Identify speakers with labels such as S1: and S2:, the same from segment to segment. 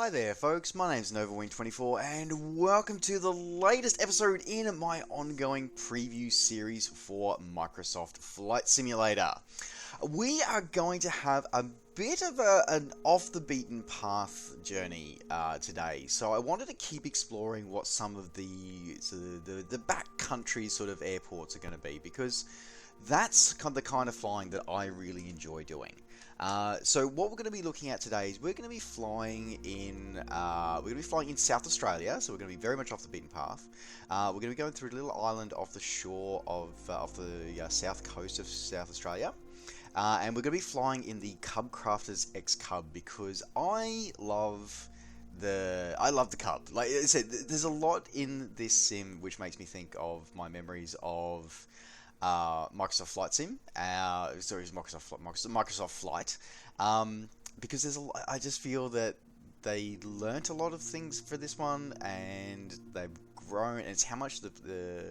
S1: Hi there folks, my name's NovaWing24 and welcome to the latest episode in my ongoing preview series for Microsoft Flight Simulator. We are going to have a bit of an off the beaten path journey today, so I wanted to keep exploring what some of the backcountry sort of airports are going to be, because that's the kind of flying that I really enjoy doing. So what we're going to be looking at today is we're going to be flying in South Australia, so we're going to be very much off the beaten path. We're going to be going through a little island off the shore of the south coast of South Australia. And we're going to be flying in the Cub Crafters X Cub because I love the Cub. Like I said, there's a lot in this sim which makes me think of my memories of Microsoft Flight Sim. Microsoft Flight. Because I just feel that they learnt a lot of things for this one, and they've grown. And it's how much the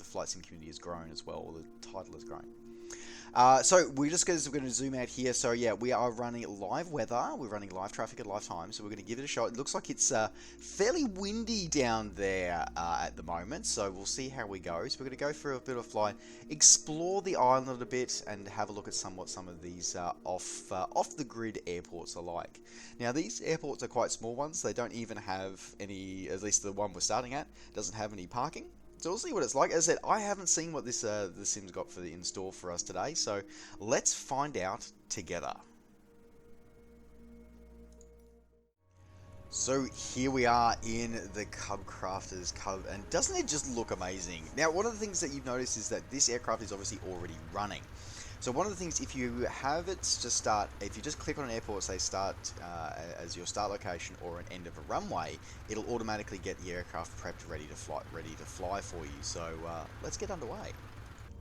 S1: Flight Sim community has grown as well. Or the title has grown. So we're going to zoom out here. So yeah, we are running live weather. We're running live traffic at live time. So we're going to give it a shot. It looks like it's fairly windy down there at the moment. So we'll see how we go. So we're going to go through a bit of flight, explore the island a bit, and have a look at what some of these off the grid airports are like. Now these airports are quite small ones. They don't even have any. At least the one we're starting at doesn't have any parking. So we'll see what it's like. As I said, I haven't seen what this the sim's got in store for us today, so let's find out together. So here we are in the Cub Crafters Cub, and doesn't it just look amazing? Now, one of the things that you've noticed is that this aircraft is obviously already running. So one of the things, if you have it to start, if you just click on an airport, say start as your start location or an end of a runway, it'll automatically get the aircraft prepped, ready to fly for you. So let's get underway.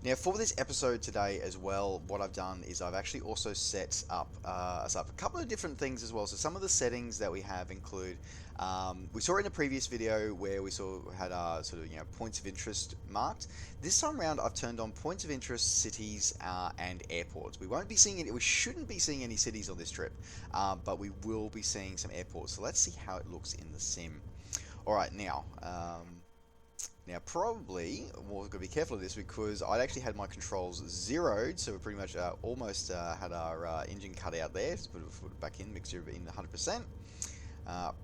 S1: Now for this episode today as well, what I've done is I've actually also set up a couple of different things as well. So some of the settings that we have include, we saw in a previous video where we had points of interest marked. This time around I've turned on points of interest, cities and airports. We shouldn't be seeing any cities on this trip, but we will be seeing some airports. So let's see how it looks in the sim. Alright, now probably, we're going to be careful of this because I actually had my controls zeroed, so we pretty much almost had our engine cut out there. Just put it back in, mixture in 100%.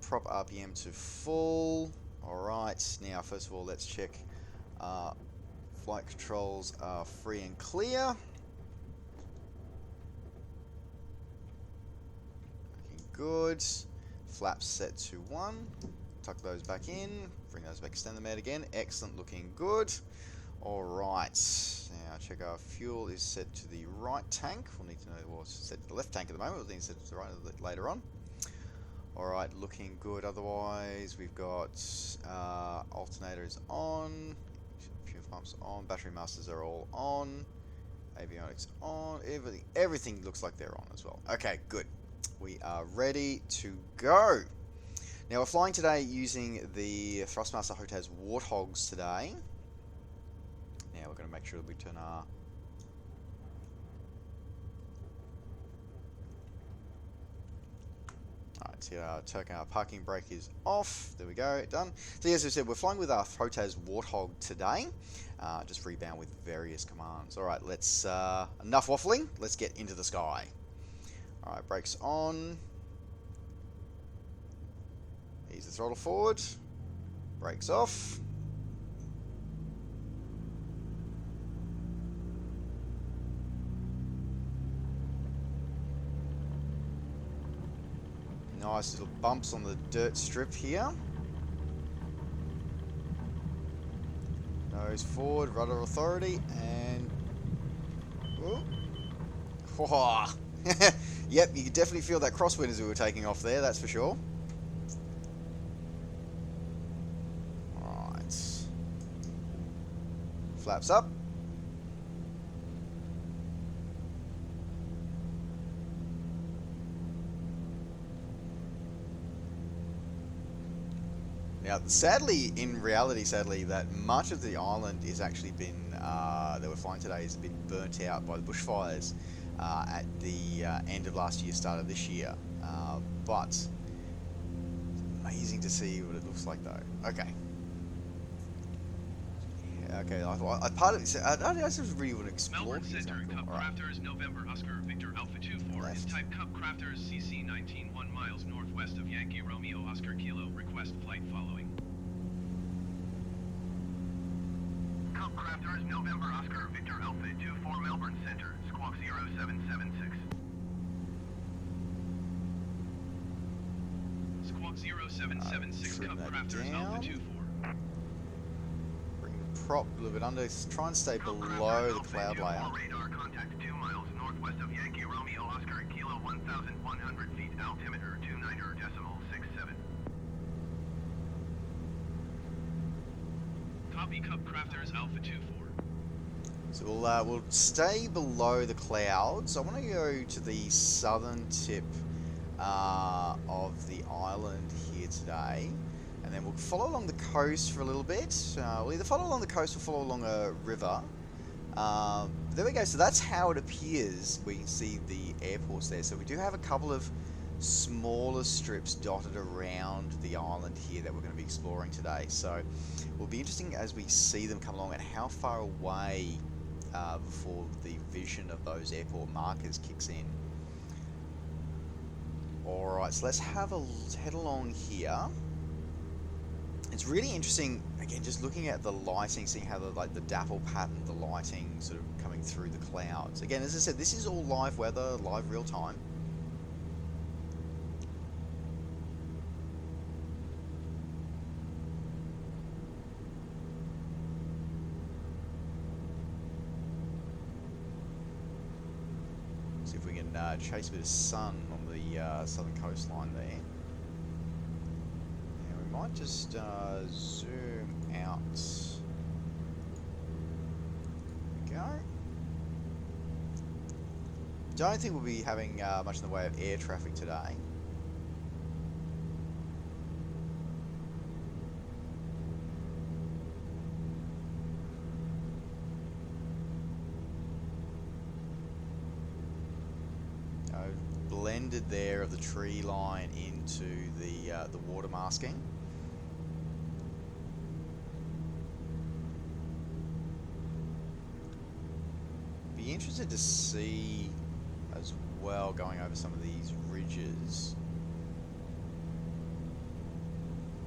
S1: Prop RPM to full. Alright, now first of all let's check flight controls are free and clear. Looking good. Flaps set to 1. Tuck those back in, bring those back, extend them out again. Excellent, looking good. Alright, now check our fuel is set to the right tank. We'll need to know what's set to the left tank at the moment. We'll need to set it to the right later on. Alright, looking good. Otherwise, we've got alternators on, fuel pumps on, battery masters are all on, avionics on, everything looks like they're on as well. Okay, good. We are ready to go. Now we're flying today using the Thrustmaster HOTAS Warthogs today. Now we're going to make sure that we turn our... Alright, so our parking brake is off. There we go, done. So as I said, we're flying with our HOTAS Warthog today. Just rebound with various commands. Alright, let's... enough waffling, let's get into the sky. Alright, brakes on. Ease the throttle forward, brakes off. Nice little bumps on the dirt strip here. Nose forward, rudder authority, and... Oh. Yep, you can definitely feel that crosswind as we were taking off there, that's for sure. Flaps up. Now, sadly, that much of the island is actually been, that we're flying today, has been burnt out by the bushfires at the end of last year, start of this year. But see what it looks like though. Okay. Yeah, okay, I part of it. I just really want to explore
S2: Melbourne
S1: here.
S2: Center,
S1: Cool.
S2: Cub
S1: All right.
S2: Crafters, November Oscar, Victor Alpha 24.
S1: Left.
S2: Is type Cub Crafters CC 19, 1 miles northwest of Yankee Romeo Oscar Kilo. Request flight following. Cub Crafters, November Oscar, Victor Alpha 24, Melbourne Center, Squawk 0776. Squawk 0776, Cub Crafters, Alpha 24.
S1: Bring the prop a little bit under. Try and stay below the cloud layer.
S2: Radar contact 2 miles northwest of Yankee Romeo Oscar Kilo 1,100 feet altimeter 29.67. Copy Cub Crafters Alpha 24.
S1: So we'll stay below the clouds. I want to go to the southern tip of the island here today, and then we'll follow along the coast for a little bit. We'll either follow along the coast or follow along a river. There we go. So that's how it appears. We can see the airports there. So we do have a couple of smaller strips dotted around the island here that we're going to be exploring today. So it will be interesting as we see them come along and how far away before the vision of those airport markers kicks in. Alright, so let's have a head along here. It's really interesting, again, just looking at the lighting, seeing how the dapple pattern, the lighting sort of coming through the clouds. Again, as I said, this is all live weather, live real time. See if we can chase a bit of sun on the southern coastline there. And we might just zoom out. There we go. Don't think we'll be having much in the way of air traffic today. Blended there of the tree line into the water masking. Be interested to see as well going over some of these ridges,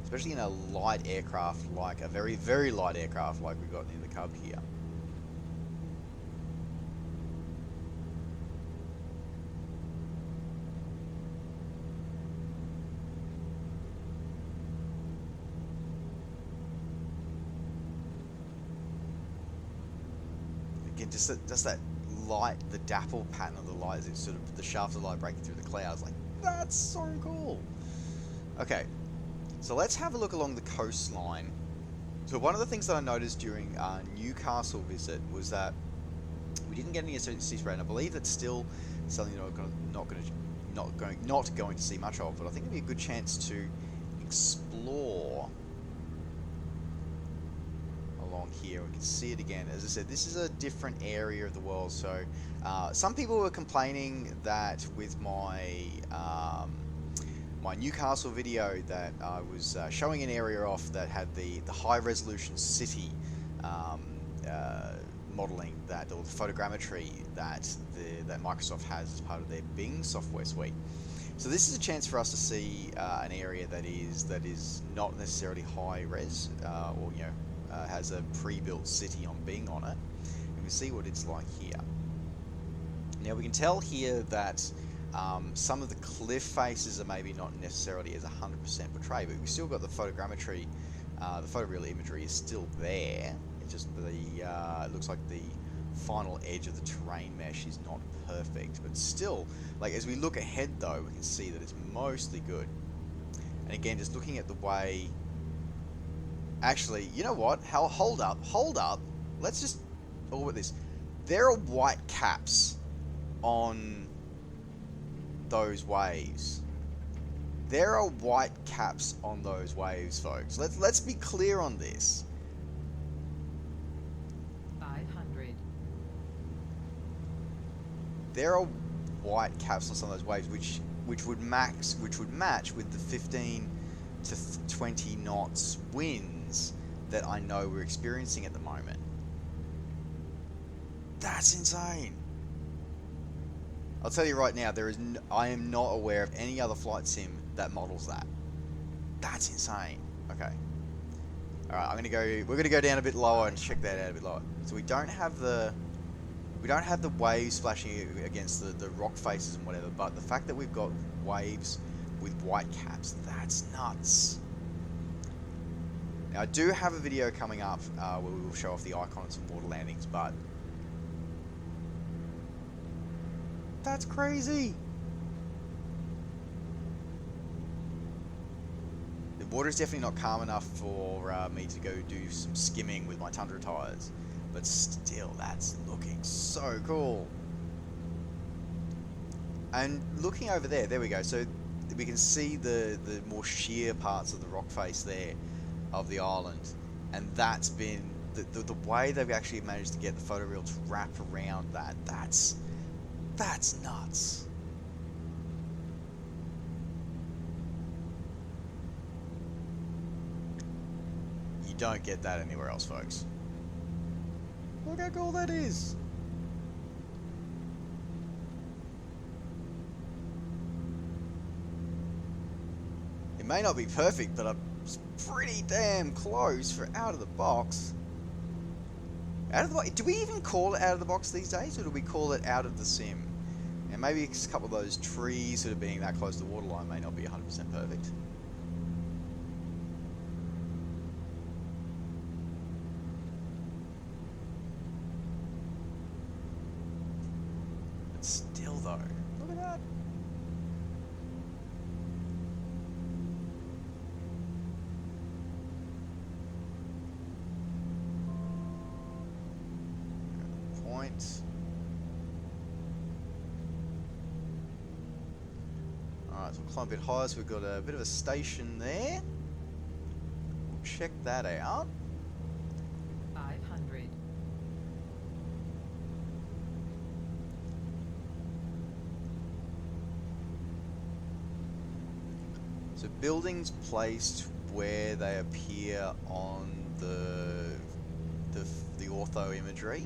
S1: especially in a light aircraft, like a very, very light aircraft like we've got in the Cub here. Again, just that light, the dapple pattern of the light, as it's sort of the shaft of light breaking through the clouds, like, that's so cool. Okay, so let's have a look along the coastline. So one of the things that I noticed during our Newcastle visit was that we didn't get any sea spray, and I believe that's still something that I'm not going to see much of, but I think it'd be a good chance to explore along here. We can see it again. As I said, this is a different area of the world, so some people were complaining that with my my Newcastle video that I was showing an area off that had the high resolution city modeling, that, or the photogrammetry that Microsoft has as part of their Bing software suite. So this is a chance for us to see an area that is not necessarily high res, or has a pre-built city on Bing on it, and we see what it's like here. Now we can tell here that some of the cliff faces are maybe not necessarily as 100% portrayed, but we've still got the photogrammetry, the photoreal imagery is still there. It's just it looks like the final edge of the terrain mesh is not perfect, but still, like, as we look ahead though, we can see that it's mostly good. And again, just looking at the way, actually, you know what? Hold up. Let's just orbit this. There are white caps on those waves. There are white caps on those waves, folks. Let's be clear on this.
S3: 500.
S1: There are white caps on some of those waves, which would match with the 15 to 20 knots winds that I know we're experiencing at the moment. That's insane. I'll tell you right now, I am not aware of any other flight sim that models that. That's insane. Okay. Alright, we're gonna go down a bit lower and check that out a bit lower. So we don't have the waves splashing against the rock faces and whatever, but the fact that we've got waves with white caps, that's nuts. Now I do have a video coming up where we will show off the icon and some water landings, but that's crazy. The water is definitely not calm enough for me to go do some skimming with my Tundra tires, but still, that's looking so cool. And looking over there we go. So we can see the more sheer parts of the rock face there of the island, and that's been the way they've actually managed to get the photoreal to wrap around that. That's nuts. You don't get that anywhere else, folks. Look how cool that is. It may not be perfect, but it's pretty damn close for out of the box. Out of the box? Do we even call it out of the box these days, or do we call it out of the sim? And maybe a couple of those trees sort of being that close to the waterline may not be 100% perfect. But still though, look at that. Point. Alright, so we'll climb a bit higher, so we've got a bit of a station there. We'll check that out.
S3: 500.
S1: So buildings placed where they appear on the ortho imagery.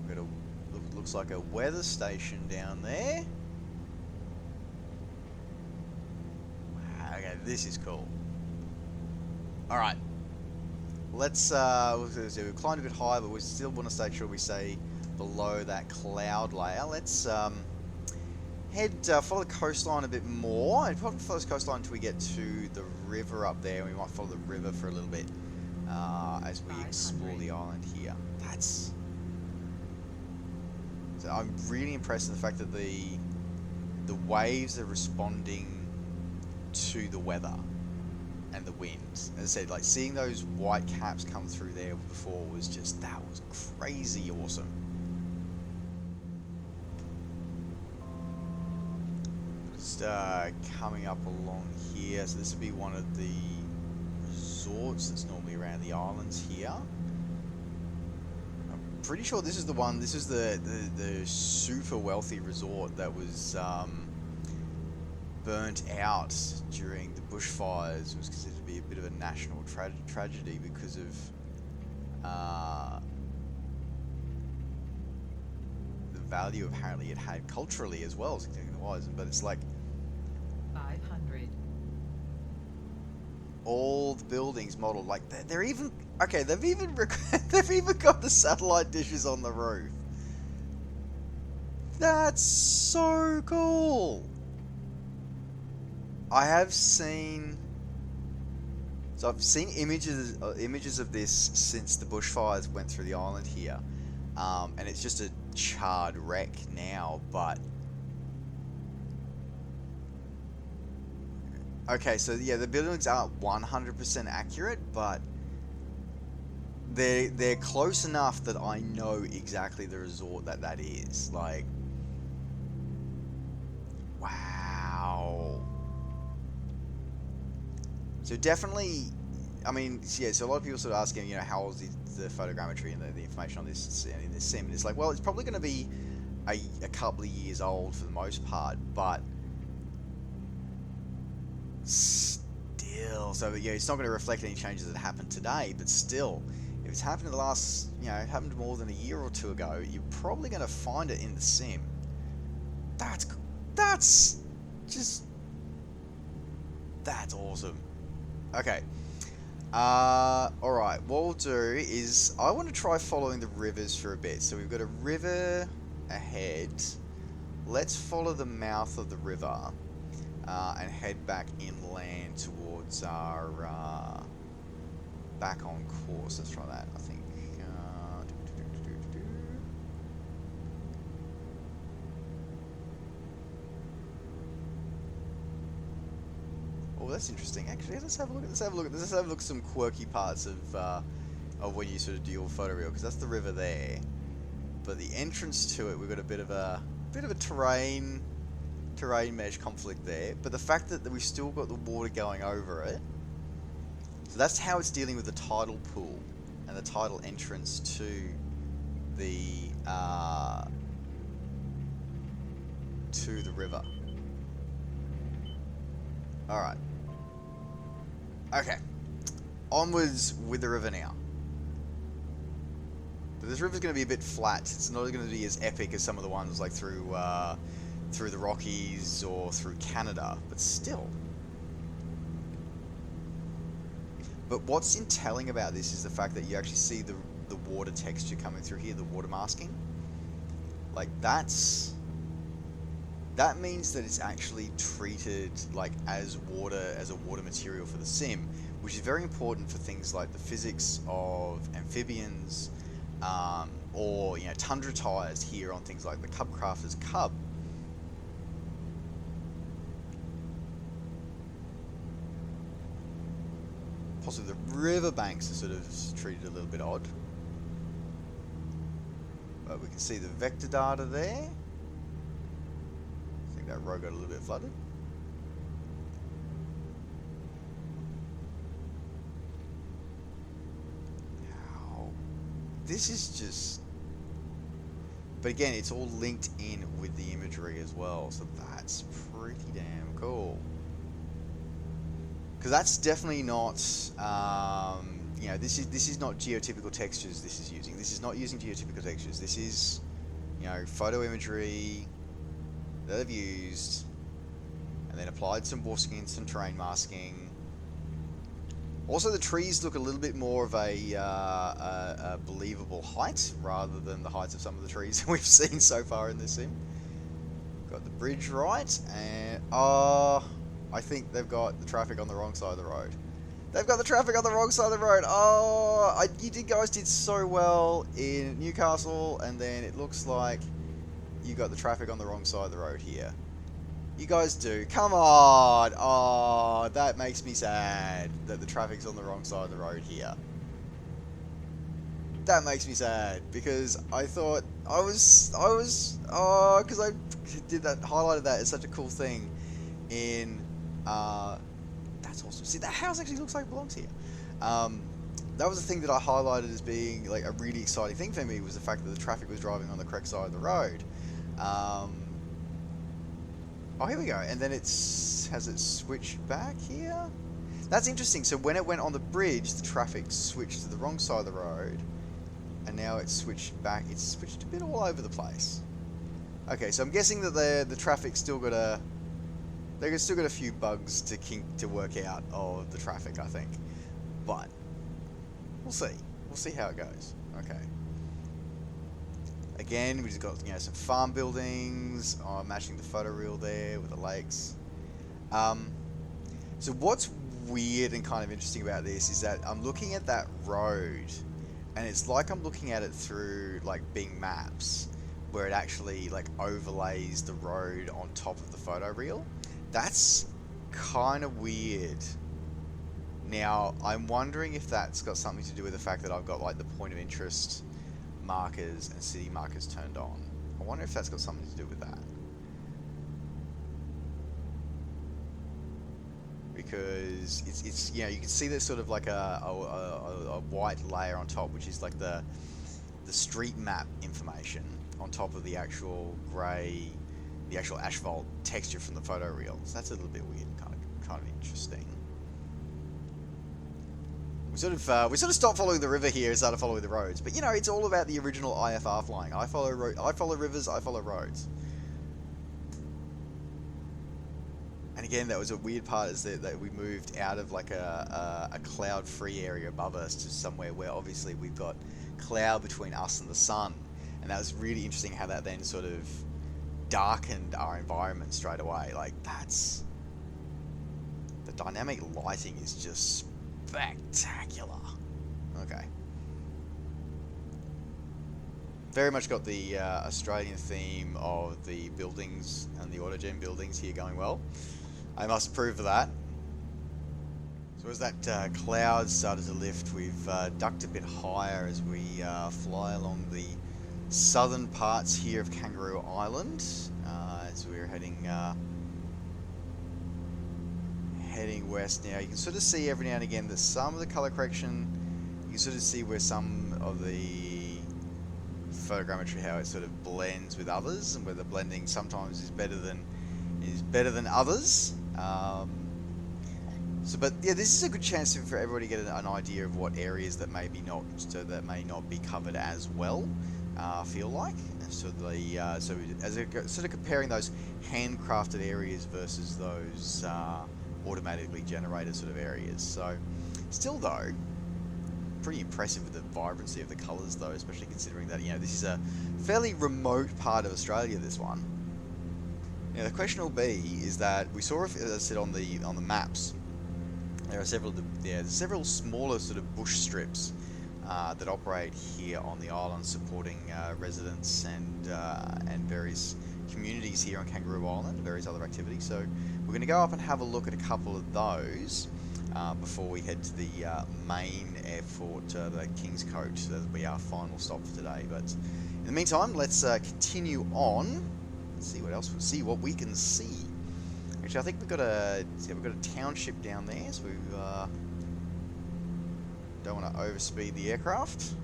S1: We've got looks like a weather station down there. Wow, okay, this is cool. Alright. Let's we've climbed a bit higher, but we still want to make sure we stay below that cloud layer. Let's follow the coastline a bit more, and probably follow the coastline until we get to the river up there. We might follow the river for a little bit as we explore the island here. So I'm really impressed with the fact that the waves are responding to the weather and the winds. As I said, like seeing those white caps come through there before was just, that was crazy awesome. Just coming up along here, so this would be one of the resorts that's normally around the islands here. I'm pretty sure this is the one, this is the super wealthy resort that was burnt out during the bushfires. It was considered to be a bit of a national tragedy because of the value apparently it had culturally as well, significant-wise. But it's like
S3: 500.
S1: all the buildings modeled like they're even okay. They've even they've even got the satellite dishes on the roof. That's so cool. I have seen. So I've seen images of this since the bushfires went through the island here, and it's just a charred wreck now. But okay, so yeah, the buildings aren't 100% accurate, but they're close enough that I know exactly the resort that is. Like, wow. So definitely, I mean, yeah, so a lot of people sort of asking, how old is the photogrammetry and the information on this in this sim, and it's like, well, it's probably going to be a couple of years old for the most part, but still, so yeah, it's not going to reflect any changes that happened today, but still, if it's happened in the last, you know, it happened more than a year or two ago, you're probably going to find it in the sim. That's just, that's awesome. Okay. Alright, what we'll do is, I want to try following the rivers for a bit. So we've got a river ahead. Let's follow the mouth of the river and head back inland towards our, back on course. Let's try that, I think. Oh, that's interesting. Actually, let's have a look. Let's have a look at some quirky parts of when you sort of do your photo reel, because that's the river there. But the entrance to it, we've got a bit of a terrain mesh conflict there. But the fact that we've still got the water going over it, so that's how it's dealing with the tidal pool and the tidal entrance to the river. All right. Okay, onwards with the river now. But this river's going to be a bit flat. It's not going to be as epic as some of the ones like through the Rockies or through Canada, but still. But what's telling about this is the fact that you actually see the water texture coming through here, the water masking. Like that means that it's actually treated like as a water material for the sim, which is very important for things like the physics of amphibians, or you know, tundra tires here on things like the Cubcrafter's Cub. Possibly the riverbanks are sort of treated a little bit odd, but we can see the vector data there. That road got a little bit flooded. Now, this is just... But again, it's all linked in with the imagery as well, so that's pretty damn cool. Because that's definitely not, you know, this is not geotypical textures this is using. This is not using geotypical textures. This is, you know, photo imagery that they've used, and then applied some borsking, some terrain masking. Also, the trees look a little bit more of a believable height rather than the heights of some of the trees we've seen so far in this sim. Got the bridge right, and I think they've got the traffic on the wrong side of the road. They've got the traffic on the wrong side of the road. Oh, you guys did so well in Newcastle, and then it looks like you got the traffic on the wrong side of the road here. You guys do. Come on. Oh, that makes me sad that the traffic's on the wrong side of the road here. That makes me sad because I thought because I highlighted that as such a cool thing in, that's awesome. See, that house actually looks like it belongs here. That was the thing that I highlighted as being like a really exciting thing for me, was the fact that the traffic was driving on the correct side of the road. Oh, here we go. And then has it switched back here? That's interesting. So when it went on the bridge, the traffic switched to the wrong side of the road, and now it's switched back. It's switched a bit all over the place. Okay, so I'm guessing that the traffic's still got they've still got a few bugs to work out of the traffic, I think. But we'll see. We'll see how it goes. Okay. Again, we just got, you know, some farm buildings, matching the photo reel there with the lakes. So what's weird and kind of interesting about this is that I'm looking at that road, and it's like I'm looking at it through like Bing Maps, where it actually like overlays the road on top of the photo reel. That's kind of weird. Now, I'm wondering if that's got something to do with the fact that I've got like the point of interest markers and city markers turned on. I wonder if that's got something to do with that. Because it's you know, you can see there's sort of like a white layer on top, which is like the street map information on top of the actual grey, the actual asphalt texture from the photo reel. So that's a little bit weird, kind of interesting. We sort of stopped following the river here and started following the roads. But you know, it's all about the original IFR flying. I follow rivers, I follow roads. And again, that was a weird part, is that we moved out of like a cloud-free area above us to somewhere where obviously we've got cloud between us and the sun. And that was really interesting how that then sort of darkened our environment straight away. Like, that's... the dynamic lighting is just spectacular. Okay. Very much got the Australian theme of the buildings and the autogen buildings here going well. I must approve of that. So as that cloud started to lift, we've ducked a bit higher as we fly along the southern parts here of Kangaroo Island, as we're heading west now. You can sort of see every now and again that some of the color correction, you can sort of see where some of the photogrammetry, how it sort of blends with others, and where the blending sometimes is better than others. But yeah, this is a good chance for everybody to get an idea of what areas that may not be covered as well. Feel like, so sort of comparing those handcrafted areas versus those automatically generated sort of areas. So still though, pretty impressive with the vibrancy of the colours though, especially considering that, you know, this is a fairly remote part of Australia, this one. Now the question will be is that we saw, as I said, on the maps, there are several smaller sort of bush strips that operate here on the island, supporting residents and various communities here on Kangaroo Island, and various other activities. So we're going to go up and have a look at a couple of those before we head to the main airport, the King's Coach. So that'll be our final stop for today. But in the meantime, let's continue on. See what else. See what we can see. Actually, I think we've got a township down there, so we don't want to overspeed the aircraft.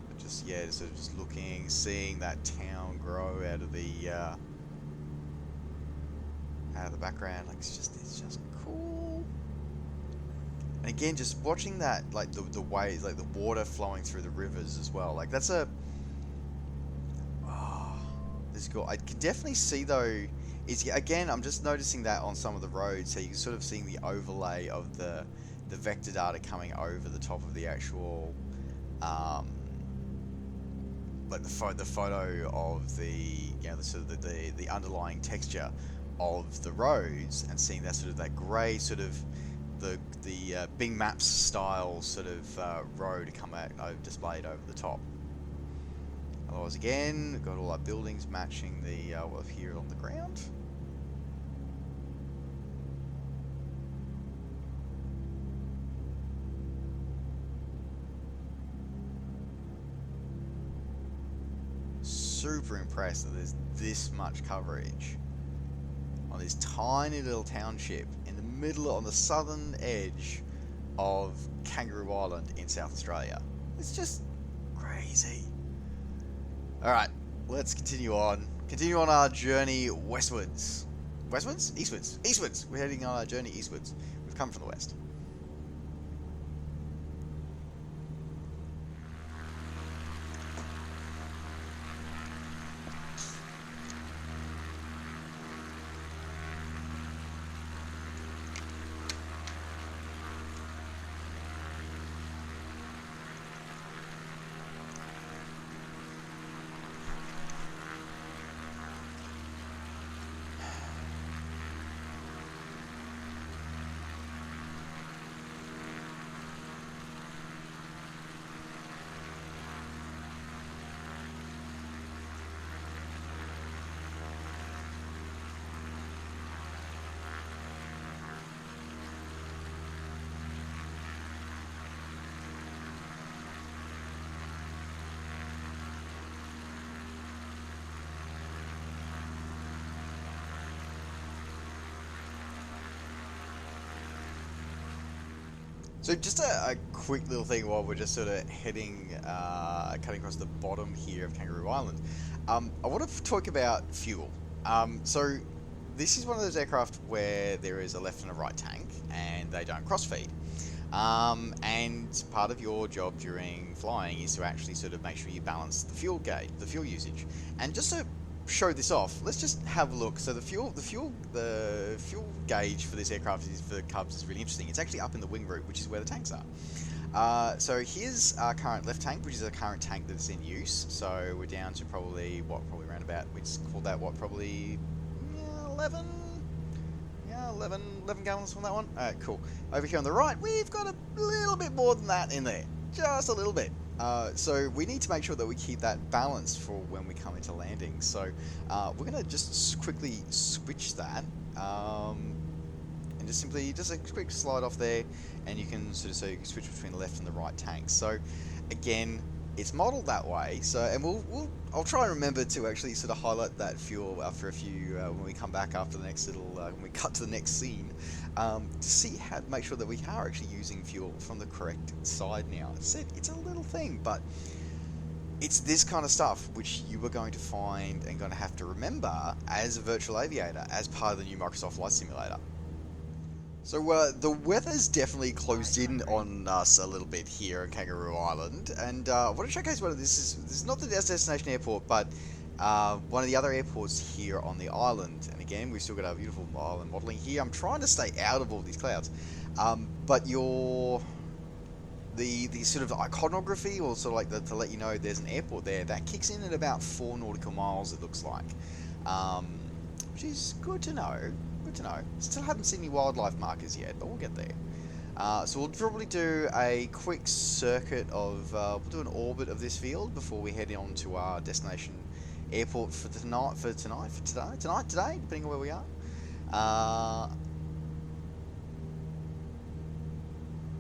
S1: But sort of just looking, seeing that town grow out of the background. Like it's just cool. And again, just watching that, like the waves, like the water flowing through the rivers as well. Like that's this is cool. I can definitely see though. Again, I'm just noticing that on some of the roads, so you can sort of see the overlay of the vector data coming over the top of the actual, like the photo of the sort of the underlying texture of the roads, and seeing that sort of that grey sort of the Bing Maps style sort of road come out displayed over the top. Otherwise, again, we've got all our buildings matching the what here on the ground. Super impressed that there's this much coverage on this tiny little township in the middle, on the southern edge of Kangaroo Island in South Australia. It's just crazy. Alright, let's continue on. Continue on our journey westwards. Westwards? Eastwards. Eastwards! We're heading on our journey eastwards. We've come from the west. So just a quick little thing while we're just sort of heading, cutting across the bottom here of Kangaroo Island. I want to talk about fuel. So this is one of those aircraft where there is a left and a right tank, and they don't crossfeed. And part of your job during flying is to actually sort of make sure you balance the fuel gauge, the fuel usage. And just to show this off, let's just have a look. So the fuel gauge for this aircraft for Cubs is really interesting. It's actually up in the wing root, which is where the tanks are. So here's our current left tank, which is a current tank that's in use. So we're down to probably around about, we just called that probably 11 gallons from that one. Alright, cool. Over here on the right, we've got a little bit more than that in there. Just a little bit. So we need to make sure that we keep that balanced for when we come into landing. So we're going to just quickly switch that. And just a quick slide off there, and you can so you can switch between the left and the right tanks. So again, it's modeled that way. So, and I'll try and remember to actually sort of highlight that fuel after a few when we come back after the next little when we cut to the next scene, to see how to make sure that we are actually using fuel from the correct side. Now, as I said, it's a little thing, but it's this kind of stuff which you are going to find and going to have to remember as a virtual aviator, as part of the new Microsoft Flight Simulator. So the weather's definitely closed in on us a little bit here on Kangaroo Island, and I want to showcase what this is. This is not the destination airport, but one of the other airports here on the island. And again, we've still got our beautiful island modelling here. I'm trying to stay out of all these clouds, but the sort of iconography, or sort of like to let you know there's an airport there, that kicks in at about 4 nautical miles, it looks like, which is good to know. Good to know. Still haven't seen any wildlife markers yet, but we'll get there. So we'll probably do a quick circuit of, we'll do an orbit of this field before we head on to our destination airport for today, depending on where we are.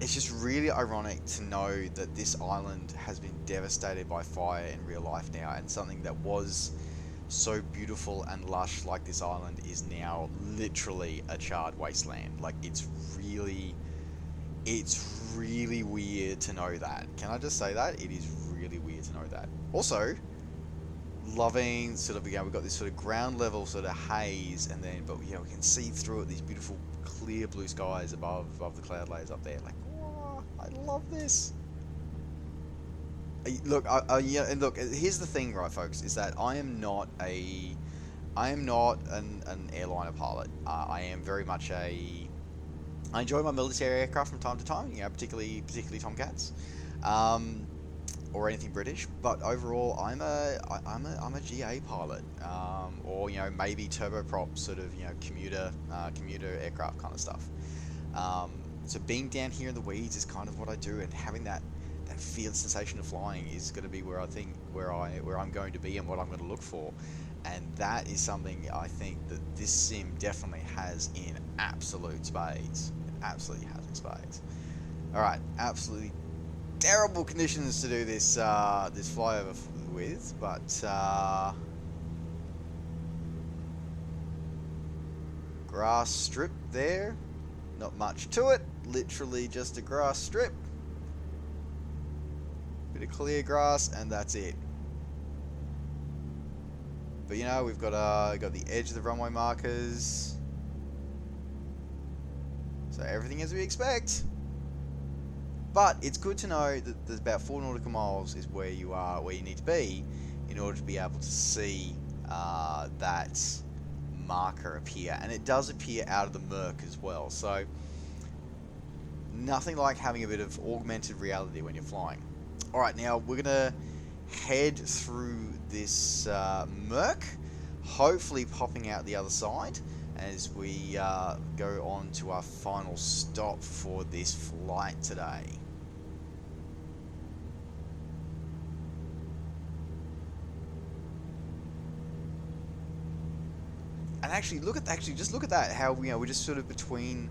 S1: It's just really ironic to know that this island has been devastated by fire in real life now, and something that was so beautiful and lush like this island is now literally a charred wasteland. Like, it's really weird to know that. Can I just say that? It is really weird to know that. Also, loving sort of, we've got this sort of ground level sort of haze, and then, but we can see through it these beautiful clear blue skies above the cloud layers up there. Like, oh, I love this. Look, and look. Here's the thing, right, folks, is that I am not an airliner pilot. I am very much I enjoy my military aircraft from time to time. Particularly Tomcats, or anything British. But overall, I'm a GA pilot, or maybe turboprop sort of commuter aircraft kind of stuff. So being down here in the weeds is kind of what I do, and having that feel sensation of flying is going to be where I think where I'm going to be and what I'm going to look for, and that is something I think that this sim definitely has in absolute spades. It absolutely has in spades. All right, absolutely terrible conditions to do this this flyover with, but grass strip there, not much to it, literally just a grass strip. Bit of clear grass, and that's it. But we've got the edge of the runway markers, so everything as we expect. But it's good to know that there's about 4 nautical miles is where you need to be in order to be able to see that marker appear, and it does appear out of the murk as well. So nothing like having a bit of augmented reality when you're flying. Alright, now we're going to head through this murk, hopefully popping out the other side as we go on to our final stop for this flight today. And just look at that, how we're just sort of between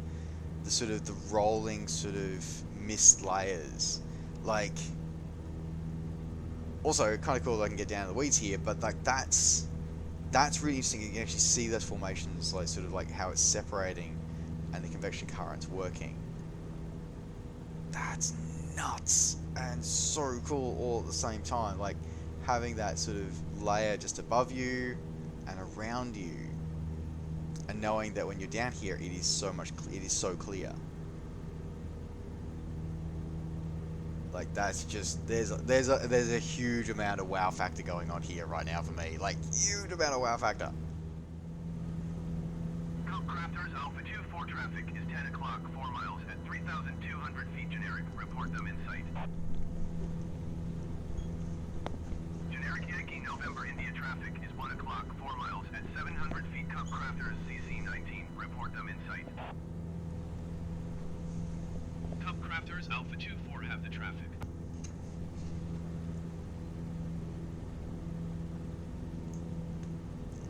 S1: the rolling sort of mist layers. Like, also kind of cool that I can get down to the weeds here, but like that's really interesting. You can actually see those formations, like sort of like how it's separating and the convection currents working. That's nuts and so cool all at the same time. Like having that sort of layer just above you and around you, and knowing that when you're down here, it is so much. It is so clear. Like that's just there's a huge amount of wow factor going on here right now for me. Like huge amount of wow factor.
S2: Crafters Alpha 2-4 traffic is 10 o'clock, 4 miles at 3,200 feet generic. Report them in sight. Generic Yankee November India traffic is 1 o'clock, 4 miles at 700 feet. Cub Crafters CC-19. Report them in sight. Cub Crafters Alpha 2-4 have the traffic.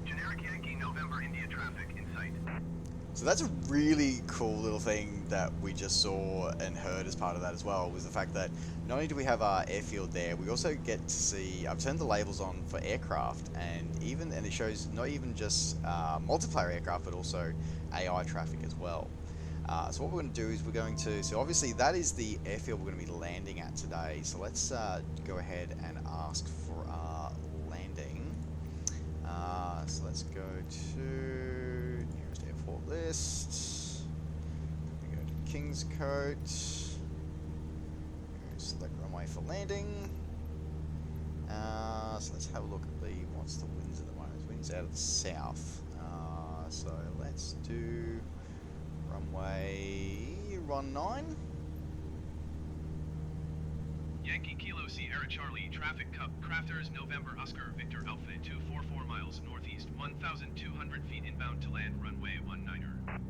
S2: Generic Yankee November India traffic in sight.
S1: So that's a really cool little thing that we just saw and heard as part of that as well, was the fact that not only do we have our airfield there, we also get to see, I've turned the labels on for aircraft, and it shows not even just multiplayer aircraft, but also AI traffic as well. So what we're going to do is so obviously that is the airfield we're going to be landing at today, so let's go ahead and ask for our landing. So let's go to nearest airport list. We go to Kingscote. Select runway for landing. So let's have a look at what's the winds at the moment. Winds out of the south. So let's do runway 19.
S2: Yankee Kilo Sierra Charlie traffic Cup Crafters November Oscar Victor Alpha 244 miles northeast 1,200 feet inbound to land runway 19er.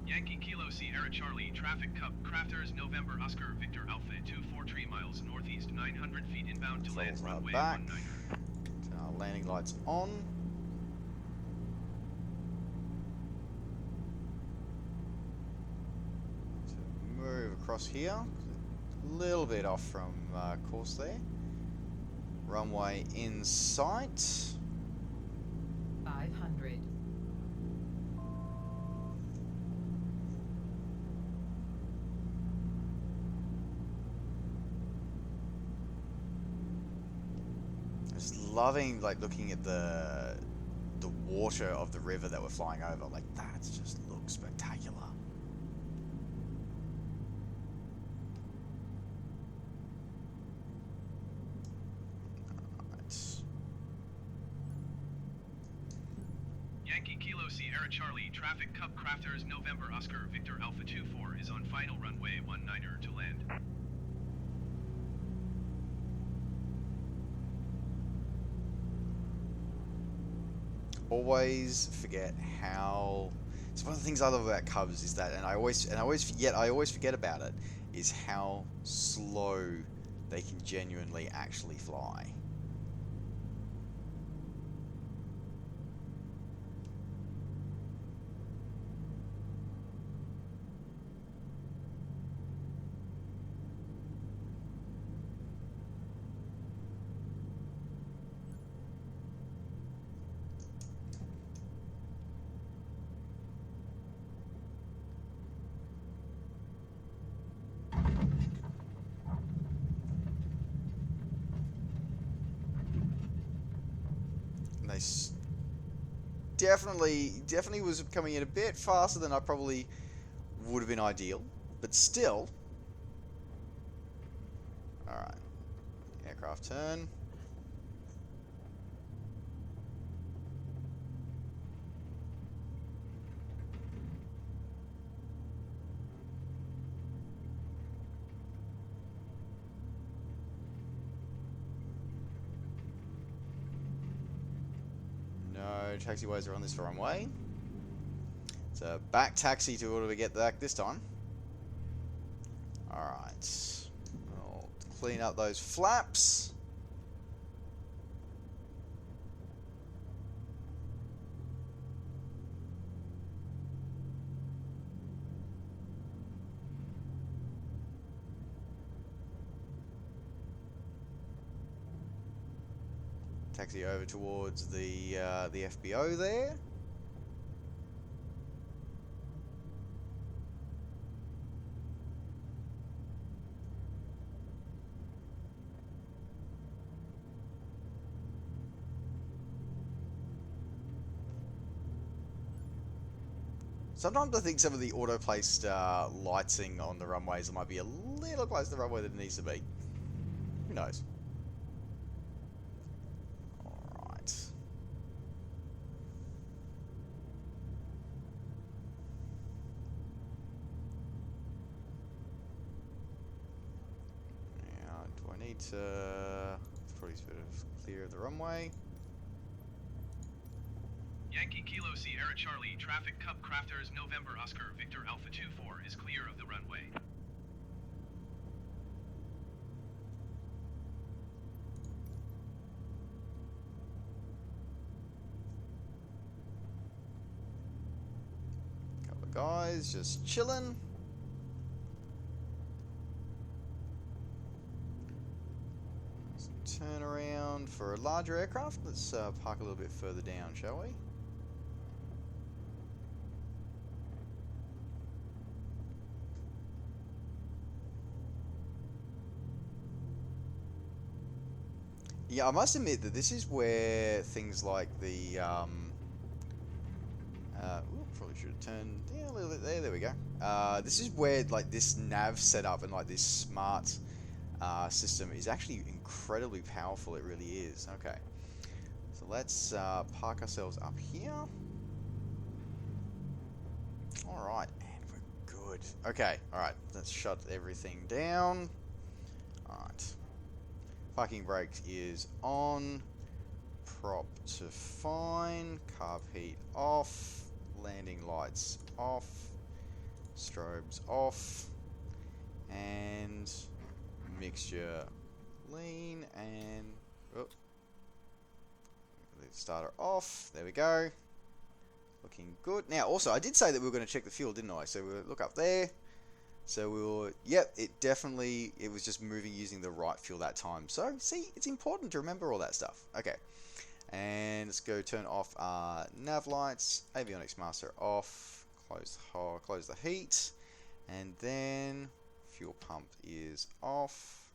S2: Yankee Kilo Sierra Charlie traffic Cup Crafters November Oscar Victor Alpha 243 miles northeast 900 feet inbound to land runway
S1: back.
S2: 19er.
S1: Landing lights on. So move across here. A little bit off from course there. Runway in sight.
S3: 500.
S1: Loving like looking at the water of the river that we're flying over. Like that just looks spectacular. Alright.
S2: Yankee Kilo Sierra Charlie traffic Cup Crafters November Oscar Victor Alpha 24 is on final runway 19er to land.
S1: Always forget how. It's one of the things I love about Cubs is that, and I always forget about it, is how slow they can genuinely actually fly. They definitely was coming in a bit faster than I probably would have been ideal, but still. Alright, aircraft turn. No taxiways are on this runway. It's a back taxi to order to get back this time. Alright. I'll clean up those flaps. taxi over towards the FBO there. Sometimes I think some of the auto-placed lighting on the runways might be a little close to the runway than it needs to be. Who knows? Alright. Now, do I need to... It's probably sort of clear of the runway.
S2: Yankee Kilo Sierra Charlie, Traffic Cup Crafters, November Oscar, Victor Alpha 24 is clear of the runway.
S1: Couple of guys just chilling. Turn around for a larger aircraft. Let's park a little bit further down, shall we? Yeah, I must admit that this is where things like the probably should have turned a little bit there. There we go. This is where like this nav setup and like this smart system is actually incredibly powerful. It really is. Okay, so let's park ourselves up here. All right, and we're good. Okay, all right. Let's shut everything down. All right. Parking brake is on. Prop to fine. Carb heat off. Landing lights off. Strobes off. And mixture lean and starter off. There we go. Looking good. Now also I did say that we were going to check the fuel, didn't I? So we'll look up there. So we were, yep, it was just moving using the right fuel that time. So, see, it's important to remember all that stuff. Okay, and let's go turn off nav lights, avionics master off, close the heat, and then fuel pump is off,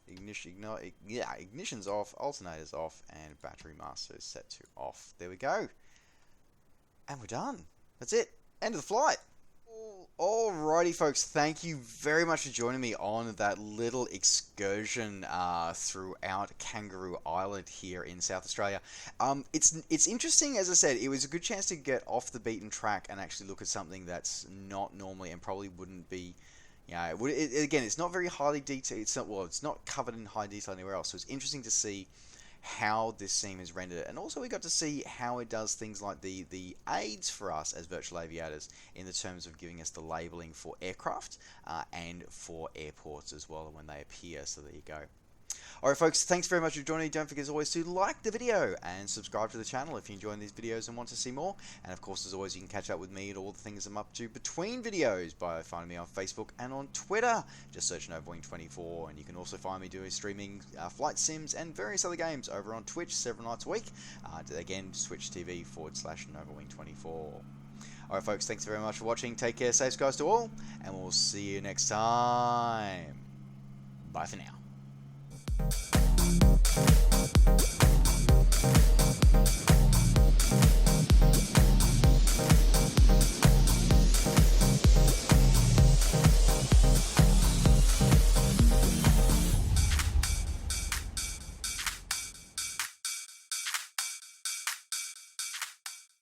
S1: ignition's off, alternators off, and battery master is set to off. There we go. And we're done. That's it. End of the flight. Alrighty folks, thank you very much for joining me on that little excursion throughout Kangaroo Island here in South Australia. It's interesting, as I said, it was a good chance to get off the beaten track and actually look at something that's not normally and probably wouldn't be, again, it's not very highly detailed, it's not covered in high detail anywhere else, so it's interesting to see how this scene is rendered, and also we got to see how it does things like the aids for us as virtual aviators in the terms of giving us the labeling for aircraft and for airports as well when they appear. So there you go. Alright folks, thanks very much for joining me. Don't forget as always to like the video and subscribe to the channel if you're enjoying these videos and want to see more. And of course, as always, you can catch up with me at all the things I'm up to between videos by finding me on Facebook and on Twitter. Just search NovaWing24, and you can also find me doing streaming flight sims and various other games over on Twitch several nights a week. Again, Twitch TV/NovaWing24. Alright folks, thanks very much for watching. Take care, safe skies to all, and we'll see you next time. Bye for now.